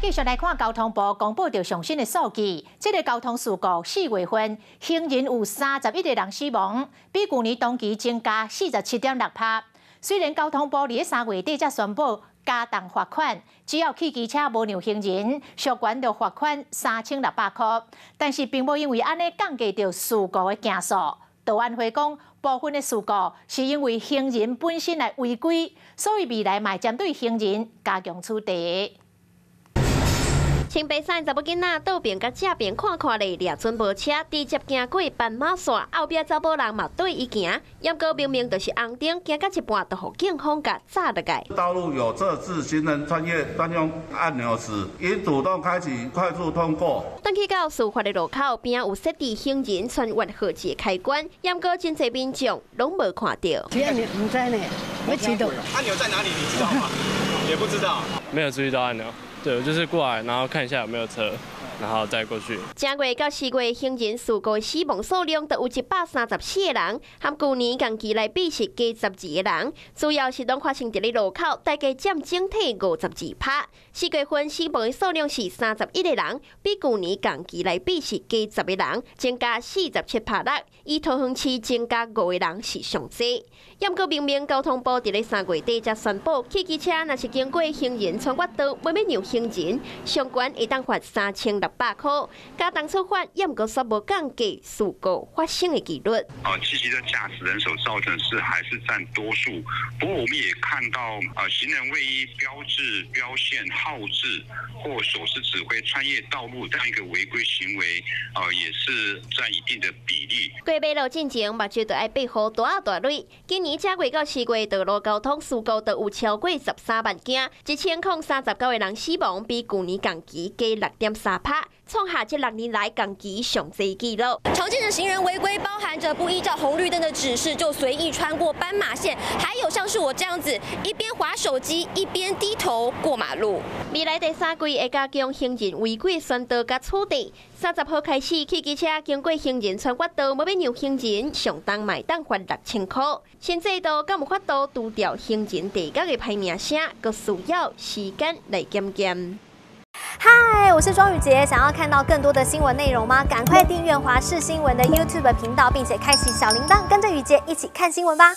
继续来看交通部公布着上新的数据，这个交通事故4月份行人有31个人死亡，比去年同期增加47.6%。虽然交通部伫3月底才宣布加重罚款，只要汽机车无让行人，属悬着罚款3600块，但是并无因为安尼降低着事故的件数。道安会讲，部分的事故是因为行人本身来违规，所以未来嘛针对行人加强处理。青白山查某囡仔倒边甲正边看咧，掠准无车，直接行过斑马线，后壁查某人嘛对伊行，要过明明就是红灯，行到一半就互警方甲炸落来。道路有设置行人穿越专用按钮时，应主动开启快速通过。等去到事发的路口边有设置行人穿越号志开关，要过真侪民众拢无看到。这按钮唔知呢，没知道。按钮在哪里？你知道吗？也不知道。没有注意到按钮。对，我就是过来，然后看一下有没有车，然后再过去。正月到4月行人事故死亡数量就有134个人，和去年同期来比是加12个人，主要是拢发生伫咧路口，大概占整体52%。4月份死亡的数量是31个人，比去年同期来比是加10个人，增加47%。以桃园市增加5个人是上济。要过明明交通部伫咧3月底才宣布，汽机车若是经过行人穿越道，要让行人，上悬会当罚3600块，加重处罚，也毋过说无降低事故发生的几率。汽机车驾驶人手造成是还是占多数，不过我们也看到，行人未依标志、标线、号志或手势指挥穿越道路这样一个违规行为，也是占一定的比例。过马路进前，目睭就爱背负大累。今年正月到4月，道路交通事故就有超过13万件，1039个人死亡，比去年同期加6.3%，创下这6年来同期上济纪录。常见的行人违规包含着不依照红绿灯的指示就随意穿过斑马线，还有像是我这样子一边滑手机一边低头过马路。未来第3季会加强行人违规宣导甲处理。30号开始，汽机车经过行人穿越道，要让行人上当买当罚6000块。新制度敢有法度除掉行人地角的歹名声，阁需要时间来检验。嗨，我是庄宇杰，想要看到更多的新闻内容吗？赶快订阅华视新闻的 YouTube 频道，并且开启小铃铛，跟着宇杰一起看新闻吧。